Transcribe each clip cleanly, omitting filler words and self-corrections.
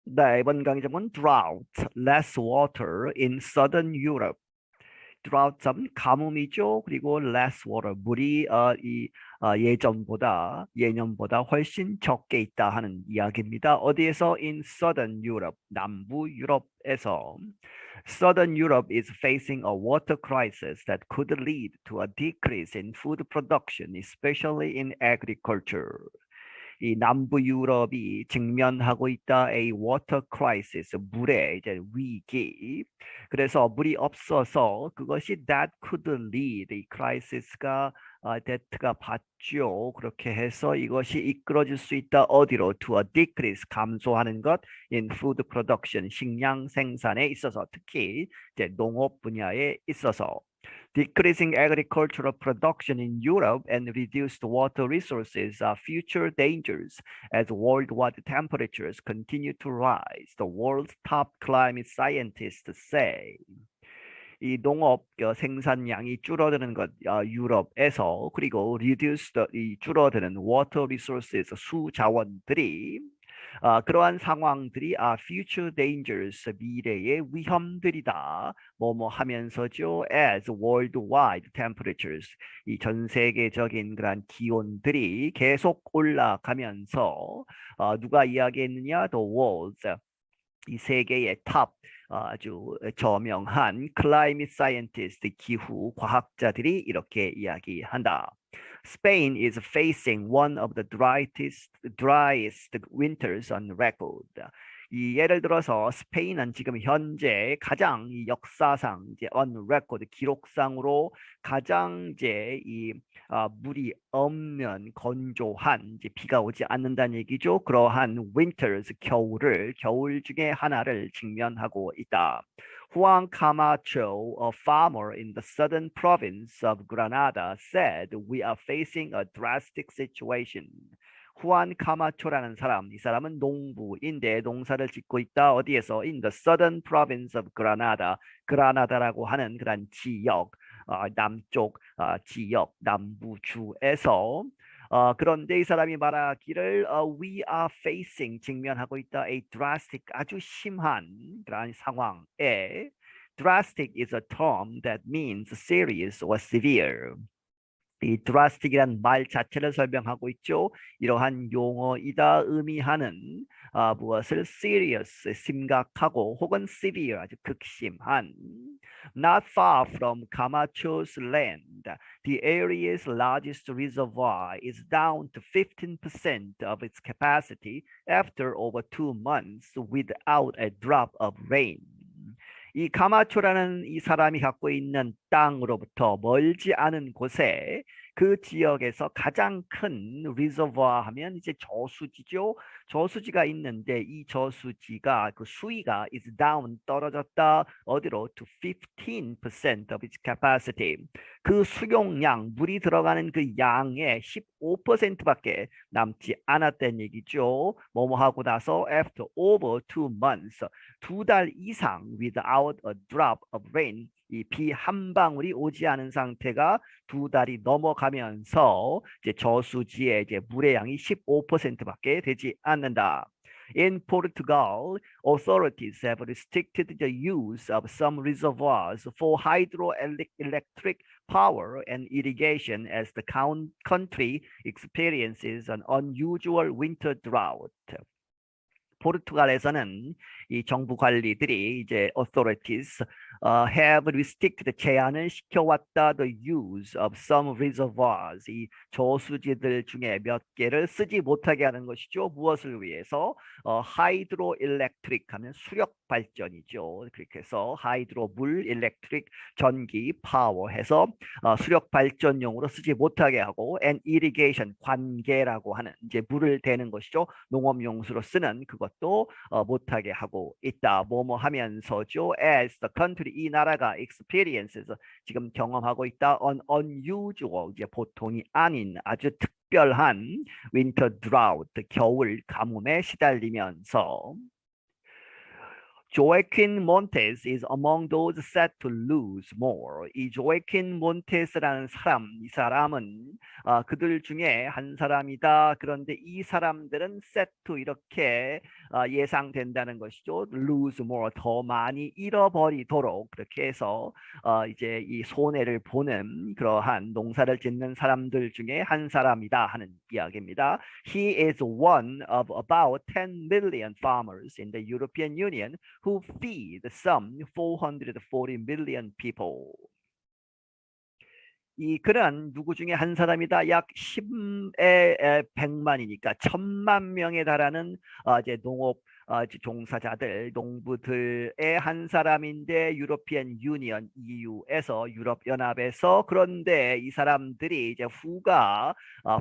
네, 이번 강의 제목은 drought, less water in southern Europe. drought 가뭄이죠. 그리고 less water, 물이 예년보다 훨씬 적게 있다 하는 이야기입니다. 어디에서? in southern Europe, 남부 유럽에서. Southern Europe is facing a water crisis that could lead to a decrease in food production, especially in agriculture. 이 남부 유럽이 직면하고 있다. A water crisis, 물의 이제 위기. 그래서 물이 없어서 그것이 that could lead, 이 crisis가 that가 받죠. 그렇게 해서 이것이 이끌어질 수 있다. 어디로? To a decrease, 감소하는 것 in food production, 식량 생산에 있어서, 특히 이제 농업 분야에 있어서. Decreasing agricultural production in Europe and reduced water resources are future dangers as worldwide temperatures continue to rise, the world's top climate scientists say. 이 농업 생산량이 줄어드는 것 유럽에서, 그리고 reduced, 이 줄어드는 water resources, 수자원들이 그러한 상황들이 future dangers, 미래의 위험들이다. 뭐뭐 하면서죠. As worldwide temperatures, 이 전 세계적인 그런 기온들이 계속 올라가면서 누가 이야기했느냐? The world's, 이 세계의 탑, 아주 저명한 climate scientist, 기후 과학자들이 이렇게 이야기한다. Spain is facing one of the driest winters on record. 이 예를 들어서 스페인은 지금 현재 가장 이 역사상 이제 on record, 기록상으로 가장 이제 이 물이 없는 건조한, 이제 비가 오지 않는다는 얘기죠. 그러한 winters, 겨울 중에 하나를 직면하고 있다. Juan Camacho, a farmer in the southern province of Granada, said, "We are facing a drastic situation." 후안 카마초라는 사람, 이 사람은 농부인데 농사를 짓고 있다. 어디에서? In the southern province of Granada, 그라나다라고 하는 그런 지역, 남쪽 지역, 남부주에서. 그런데 이 사람이 말하기를 we are facing, 직면하고 있다. A drastic, 아주 심한 그런 상황에. Drastic is a term that means serious or severe. 이 drastic이란 말 자체를 설명하고 있죠. 이러한 용어이다 의미하는 무엇을? serious, 심각하고, 혹은 severe, 아주 극심한. Not far from Camacho's land, the area's largest reservoir is down to 15% of its capacity after over 2 months without a drop of rain. 이 가마초라는 이 사람이 갖고 있는 땅으로부터 멀지 않은 곳에, 그 지역에서 가장 큰 리저voir 하면 이제 저수지죠. 저수지가 있는데 이 저수지가 그 수위가 is down, 떨어졌다. 어디로? To 15% of its capacity. 그 수용량, 물이 들어가는 그 양의 15%밖에 남지 않았다는 얘기죠. 뭐뭐 하고 나서 after over 2 months, 2달 이상 without a drop of rain, 이 비 한 방울이 오지 않은 상태가 2달이 넘어가면서 이제 저수지의 이제 물의 양이 15%밖에 되지 않는다. In Portugal, authorities have restricted the use of some reservoirs for hydroelectric power and irrigation as the country experiences an unusual winter drought. 포르투갈에서는 이 정부 관리들이 이제 authorities have restricted, 제한을 시켜왔다. The use of some reservoirs, 이 저수지들 중에 몇 개를 쓰지 못하게 하는 것이죠. 무엇을 위해서? hydroelectric 하면 수력 발전이죠. 그렇게 해서 hydro, 물, electric, 전기, power 해서 수력 발전용으로 쓰지 못하게 하고, and irrigation, 관계라고 하는 이제 물을 대는 것이죠. 농업용수로 쓰는 그것도 못하게 하고 있다. 뭐뭐 하면서죠. As the country, 이 나라가 experiences, 지금 경험하고 있다. An unusual, 이제 보통이 아닌 아주 특별한 winter drought, 겨울 가뭄에 시달리면서. Joaquin Montes is among those set to lose more. 이 Joaquin Montes라는 사람, 이 사람은 그들 중에 한 사람이다. 그런데 이 사람들은 set to 이렇게 예상된다는 것이죠. lose more, 더 많이 잃어버리도록 그렇게 해서 이제 이 손해를 보는 그러한 농사를 짓는 사람들 중에 한 사람이다 하는 이야기입니다. He is one of about 10 million farmers in the European Union who feed some 440 million people. 이 그는 누구 중에 한 사람이다. 약 10에 100만이니까 1000만 명에 달하는 이제 농업 이제 종사자들, 농부들의 한 사람인데 유로피안 유니언 EU에서 유럽 연합에서 그런데 이 사람들이 이제 후가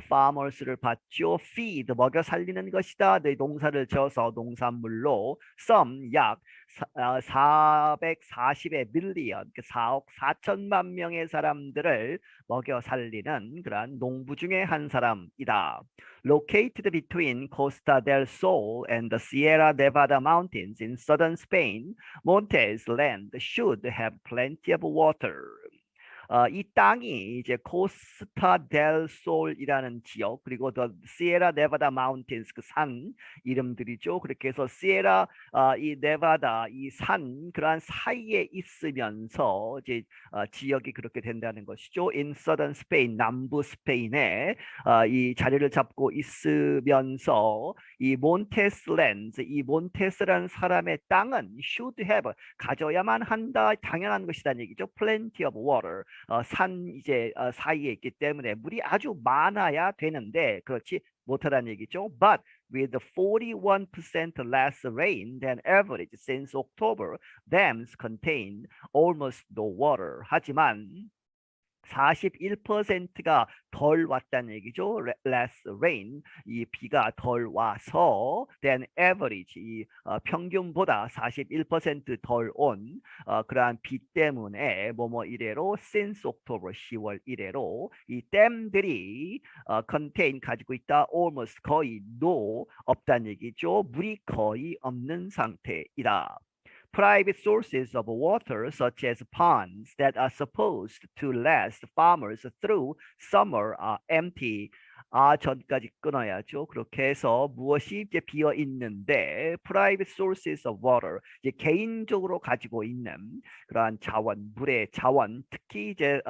farmers를 받죠. feed 먹여 살리는 것이다. 네, 농사를 지어서 농산물로 some 약 440의 밀리언, 4억 4천만 명의 사람들을 먹여 살리는 그러한 농부 중에 한 사람이다. Located between Costa del Sol and the Sierra Nevada mountains in southern Spain, Montes land should have plenty of water. 이 땅이 이제 코스타 델 솔이라는 지역 그리고 더 시에라 네바다 마운틴스 그 산 이름들이죠. 그렇게 해서 시에라 이 네바다 이 산 그러한 사이에 있으면서 이제 지역이 그렇게 된다는 것이죠. In southern Spain 남부 스페인에 이 자리를 잡고 있으면서 이 몬테스랜드 이 몬테스라는 사람의 땅은 should have 가져야만 한다 당연한 것이다는 얘기죠. Plenty of water 산 이제 사이에 있기 때문에 물이 아주 많아야 되는데 그렇지 못하다는 얘기죠. But with 41% less rain than average since October, dams contain almost no water. 하지만 41%가 덜 왔다는 얘기죠. less rain, 이 비가 덜 와서 than average, 이 평균보다 41%덜 온 그러한 비 때문에 뭐뭐 이래로 since October 10월 이래로 이 댐들이 contain 가지고 있다 almost 거의 no 없다는 얘기죠. 물이 거의 없는 상태이다. Private sources of water, such as ponds that are supposed to last farmers through summer, are empty. 전까지 끊어야죠. 그렇게 해서 무엇이 이제 비어 있는데, private sources of water, 이제 개인적으로 가지고 있는 그러한 자원, 물의 자원, 특히 이제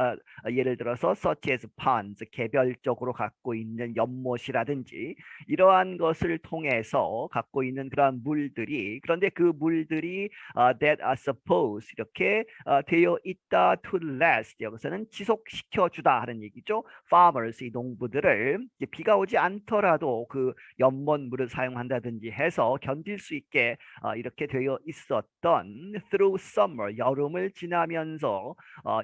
예를 들어서 such as ponds, 개별적으로 갖고 있는 연못이라든지 이러한 것을 통해서 갖고 있는 그러한 물들이 그런데 그 물들이 that are supposed 이렇게 되어 있다 to last 여기서는 지속시켜 주다 하는 얘기죠. farmers 이 농부들을 비가 오지 않더라도 그 연못물을 사용한다든지 해서 견딜 수 있게 이렇게 되어 있었던 through summer 여름을 지나면서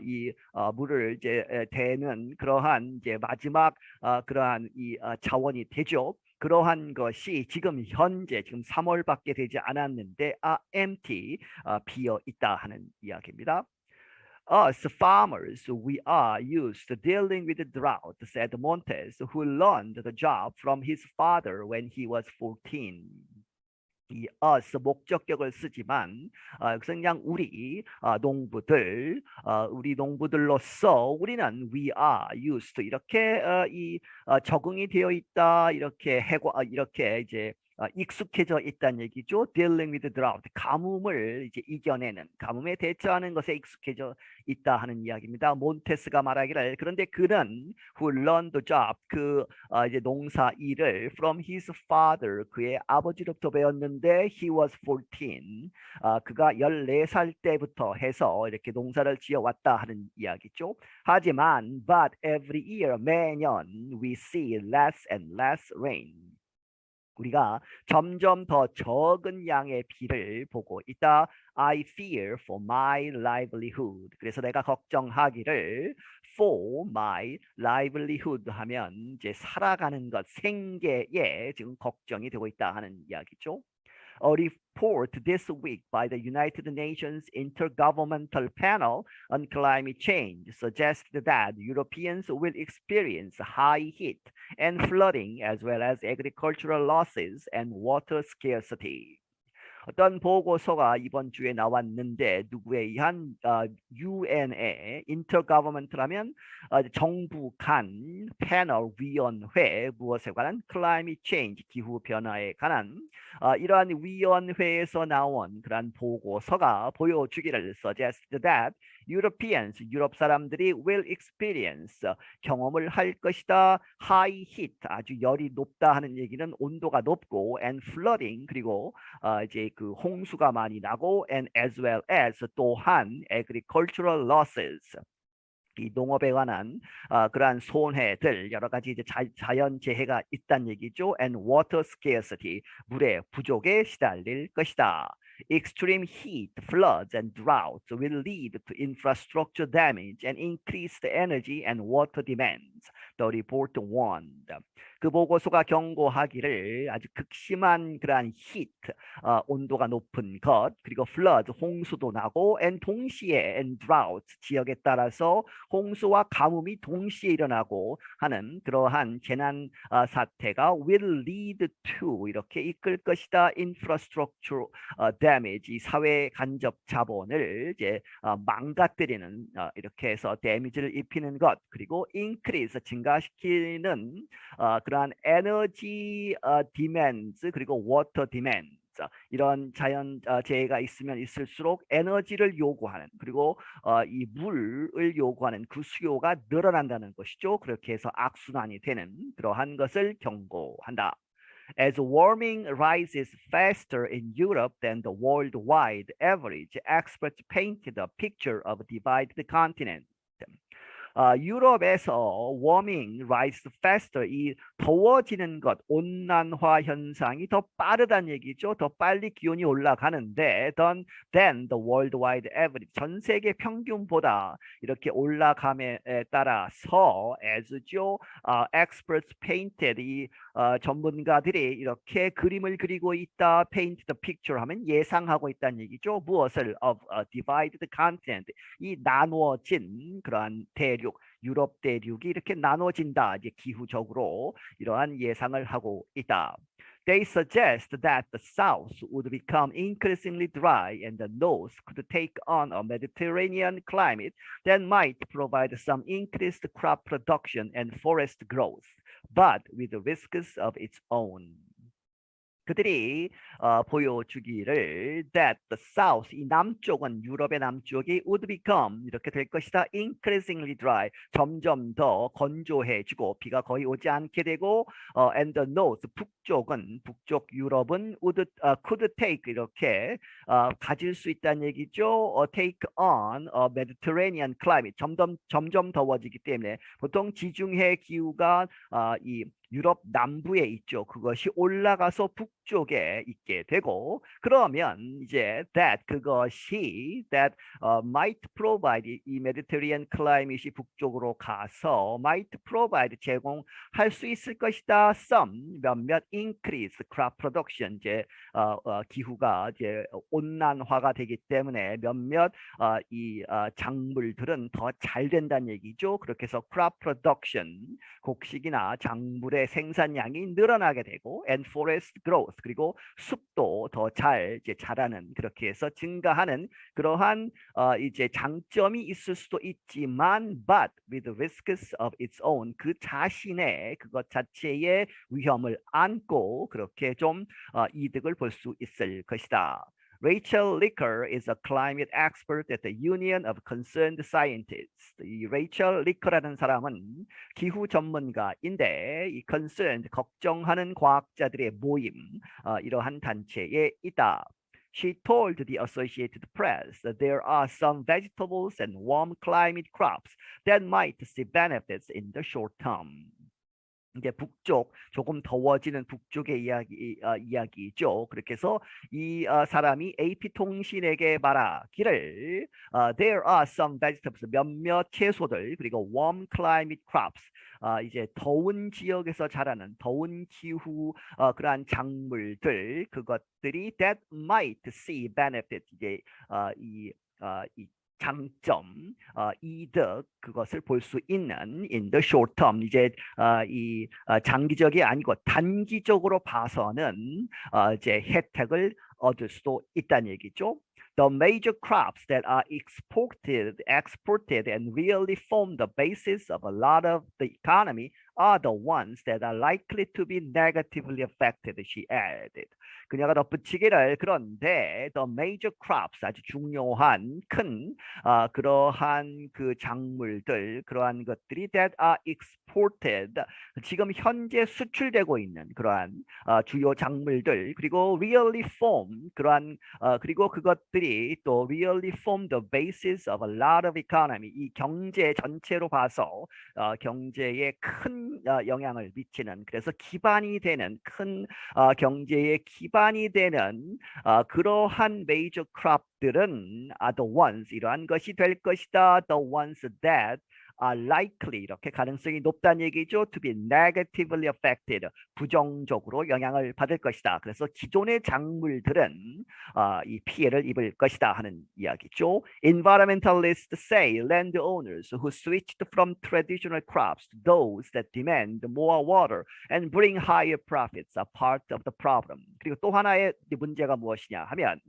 이 물을 이제 대는 그러한 이제 마지막 그러한 이 자원이 되죠. 그러한 것이 지금 현재 지금 3월밖에 되지 않았는데 empty 비어 있다 하는 이야기입니다. Us farmers, we are used to dealing with the drought, said Montes, who learned the job from his father when he was 14. 이 us 목적격을 쓰지만 그냥 우리 농부들 우리 농부들로서 우리는 we are used to 이렇게 이 적응이 되어 있다 이렇게 이렇게 이제 익숙해져 있다는 얘기죠. Dealing with drought, 가뭄을 이제 이겨내는, 가뭄에 대처하는 것에 익숙해져 있다 하는 이야기입니다. 몬테스가 말하기를 그런데 그는 who learned the job, 그 이제 농사 일을 from his father, 그의 아버지로부터 배웠는데 he was 14, 그가 14살 때부터 해서 이렇게 농사를 지어왔다 하는 이야기죠. 하지만 but every year, 매년 we see less and less rain. 우리가 점점 더 적은 양의 비를 보고 있다. I fear for my livelihood. 그래서 내가 걱정하기를 for my livelihood 하면 이제 살아가는 것, 생계에 지금 걱정이 되고 있다 하는 이야기죠. A report this week by the United Nations Intergovernmental Panel on Climate Change suggested that Europeans will experience high heat and flooding as well as agricultural losses and water scarcity. 어떤 보고서가 이번 주에 나왔는데 누구에 의한 UN의 인터가버먼트라면 정부 간 패널 위원회 무엇에 관한 클라이밋 체인지 기후 변화에 관한 이러한 위원회에서 나온 그러한 보고서가 보여주기를 suggest that Europeans 유럽 사람들이 will experience 경험을 할 것이다. high heat 아주 열이 높다 하는 얘기는 온도가 높고 and flooding 그리고 이제 그 홍수가 많이 나고 and as well as 또한 agricultural losses 이 농업에 관한 그러한 손해들 여러 가지 이제 자연 재해가 있다는 얘기죠. And water scarcity 물의 부족에 시달릴 것이다. Extreme heat, floods, and droughts will lead to infrastructure damage and increased energy and water demands. The report warned. 그 보고서가 경고하기를 아주 극심한 그러한 heat, 온도가 높은 것, 그리고 flood, 홍수도 나고, and 동시에 and droughts, 지역에 따라서 홍수와 가뭄이 동시에 일어나고 하는 그러한 재난 사태가 will lead to 이렇게 이끌 것이다. infrastructure damage, 사회 간접 자본을 이제 망가뜨리는 이렇게 해서 데미지를 입히는 것 그리고 increase 증가시키는 그러한 에너지 demands 그리고 water demands 이런 자연 재해가 있으면 있을수록 에너지를 요구하는 그리고 이 물을 요구하는 그 수요가 늘어난다는 것이죠. 그렇게 해서 악순환이 되는 그러한 것을 경고한다. As warming rises faster in Europe than the worldwide average, experts painted a picture of a divided continent. 유럽에서 warming, rise faster, 이 더워지는 것, 온난화 현상이 더 빠르다는 얘기죠. 더 빨리 기온이 올라가는데 than the worldwide average, 전 세계 평균보다 이렇게 올라감에 따라서 as죠. experts painted, 이 전문가들이 이렇게 그림을 그리고 있다. paint the picture 하면 예상하고 있다는 얘기죠. 무엇을? of a divided continent, 이 나누어진 그러한 대륙, 유럽 대륙이 이렇게 나눠진다. 이제 기후적으로 이러한 예상을 하고 있다. They suggest that the south would become increasingly dry and the north could take on a Mediterranean climate that might provide some increased crop production and forest growth, but with risks of its own. 그들이 보여주기를 that the south, 이 남쪽은 유럽의 남쪽이 would become 이렇게 될 것이다. increasingly dry, 점점 더 건조해지고 비가 거의 오지 않게 되고 and the north, 북쪽 유럽은 would could take 이렇게 가질 수 있다는 얘기죠. take on a Mediterranean climate, 점점 더워지기 때문에 보통 지중해 기후가 이 유럽 남부에 있죠. 그것이 올라가서 북쪽에 있게 되고 그러면 이제 그것이 might provide, 이 메디테리안 클라이밋이 북쪽으로 가서 might provide, 제공할 수 있을 것이다. some, 몇몇 increase crop production, 이제 기후가 이제 온난화가 되기 때문에 몇몇 이 작물들은 더 잘 된다는 얘기죠. 그렇게 해서 crop production, 곡식이나 작물의 생산량이 늘어나게 되고 and forest growth, 그리고 숲도 더 잘 자라는, 그렇게 해서 증가하는 그러한 이제 장점이 있을 수도 있지만 but with risks of its own, 그 자신의 그것 자체의 위험을 안고 그렇게 좀 이득을 볼 수 있을 것이다. Rachel Licker is a climate expert at the Union of Concerned Scientists. 이 레이첼 리커라는 사람은 기후 전문가인데 이 concerned, 걱정하는 과학자들의 모임, 이러한 단체에 있다. She told the Associated Press that there are some vegetables and warm climate crops that might see benefits in the short term. 이제 북쪽, 조금 더워지는 북쪽의 이야기죠. 그렇게 해서 이 사람이 AP통신에게 말하기를 there are some vegetables, 몇몇 채소들, 그리고 warm climate crops, 이제 더운 지역에서 자라는 더운 기후 그러한 작물들, 그것들이 that might see benefit, 이제 이 장점, 이득 그것을 볼 수 있는 in the short term 이제 장기적이 아니고 단기적으로 봐서는 이제 혜택을 얻을 수도 있다는 얘기죠. The major crops that are exported and really form the basis of a lot of the economy are the ones that are likely to be negatively affected, she added. 그녀가 덧붙이기를 그런데 the major crops 아주 중요한 큰 그러한 그 작물들 그러한 것들이 that are exported 지금 현재 수출되고 있는 그러한 주요 작물들 그리고 really form 그러한 그리고 그것들이 또 really form the basis of a lot of economy 이 경제 전체로 봐서 경제에 큰 영향을 미치는 그래서 기반이 되는 큰 경제의 기반이 되는 그러한 major crop들은 are the ones 이러한 것이 될 것이다. The ones that are likely 이렇게 가능성이 높다는 얘기죠. To be negatively affected 부정적으로 영향을 받을 것이다. 그래서 기존의 작물들은 이 피해를 입을 것이다 하는 이야기죠. Environmentalists say landowners who switched from traditional crops to those that demand more water and bring higher profits are part of the problem. 그리고 또 하나의 문제가 무엇이냐 하면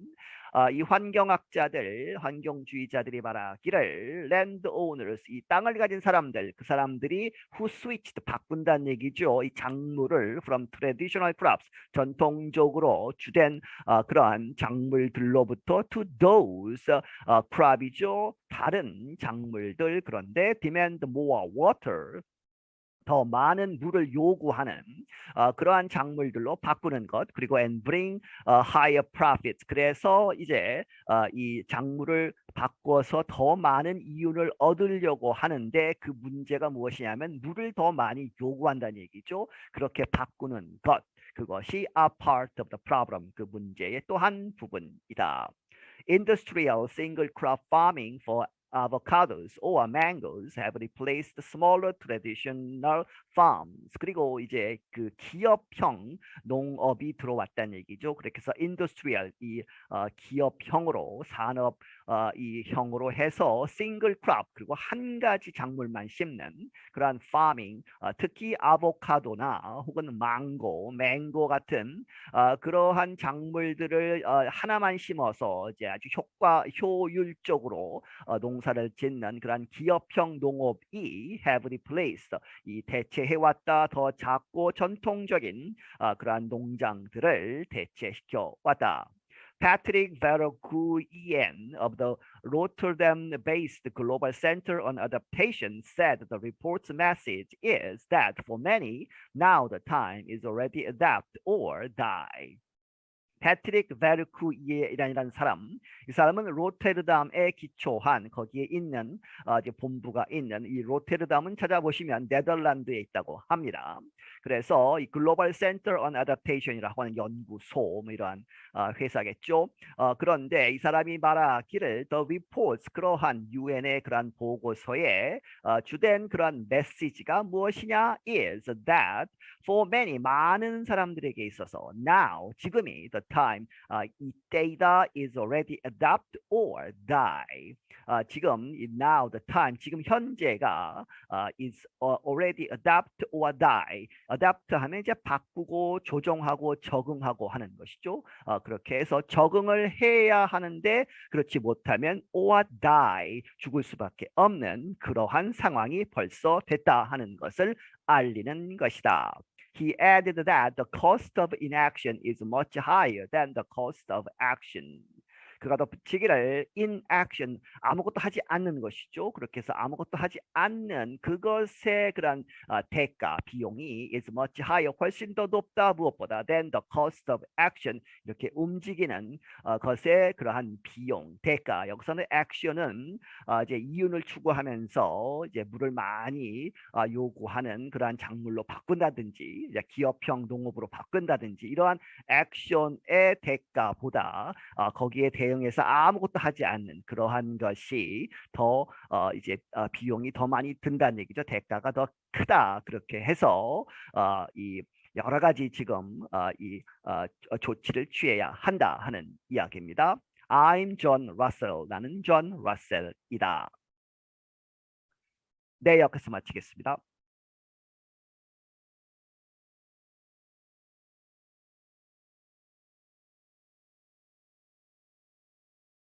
이 환경학자들, 환경주의자들이 말하기를 landowners, 이 땅을 가진 사람들, 그 사람들이 who switched, 바꾼다는 얘기죠. 이 작물을 from traditional crops, 전통적으로 주된 그러한 작물들로부터 to those crop이죠. 다른 작물들, 그런데 demand more water, 더 많은 물을 요구하는 그러한 작물들로 바꾸는 것 그리고 and bring higher profits 그래서 이제 이 작물을 바꿔서 더 많은 이윤을 얻으려고 하는데 그 문제가 무엇이냐면 물을 더 많이 요구한다는 얘기죠. 그렇게 바꾸는 것 그것이 a part of the problem 그 문제의 또 한 부분이다. Industrial single crop farming for avocados or mangoes have replaced smaller traditional farms. 그리고 이제 그 기업형 농업이 들어왔다는 얘기죠. 그렇게 해서 industrial 이 기업형으로 산업 이 형으로 해서 싱글 크롭 그리고 한 가지 작물만 심는 그러한 파밍 특히 아보카도나 혹은 맹고 같은 그러한 작물들을 하나만 심어서 이제 아주 효율적으로 농사를 짓는 그러한 기업형 농업이 have replaced 이 대체해왔다 더 작고 전통적인 그러한 농장들을 대체시켜 왔다. Patrick Verheugen of the Rotterdam-based Global Center on Adaptation said the report's message is that for many, now the time is already adapt or die. 패트릭 베르쿠이에라는 사람, 이 사람은 로테르담에 기초한 거기에 있는 이제 본부가 있는 이 로테르담은 찾아보시면 네덜란드에 있다고 합니다. 그래서 이 글로벌 센터 on 애답테이션이라고 하는 연구소 뭐 이러한 회사겠죠. 그런데 이 사람이 말하기를 the reports 그러한 유엔의 그러한 보고서에 주된 그러한 메시지가 무엇이냐 is that for many 많은 사람들에게 있어서 now 지금이 the time 이 data is already adapt or die 지금 now the time 지금 현재가 is already adapt or die adapt 하면 이제 바꾸고 조정하고 적응하고 하는 것이죠. 그렇게 해서 적응을 해야 하는데 그렇지 못하면 or die 죽을 수밖에 없는 그러한 상황이 벌써 됐다 하는 것을 알리는 것이다. He added that the cost of inaction is much higher than the cost of action. 그가 덧붙이기를 inaction 아무것도 하지 않는 것이죠. 그렇게 해서 아무것도 하지 않는 그것의 그런 대가 비용이 is much higher 훨씬 더 높다 무엇보다 than the cost of action 이렇게 움직이는 것의 그러한 비용 대가 여기서는 action은 이제 이윤을 추구하면서 이제 물을 많이 요구하는 그러한 작물로 바꾼다든지 이제 기업형 농업으로 바꾼다든지 이러한 액션의 대가보다 거기에 대응해서 아무것도 하지 않는 그러한 것이 더 이제 비용이 더 많이 든다는 얘기죠. 대가가 더 크다 그렇게 해서 이 여러 가지 지금 이 조치를 취해야 한다 하는 이야기입니다. I'm John Russell. 나는 존 러셀이다. 네, 여기서 마치겠습니다.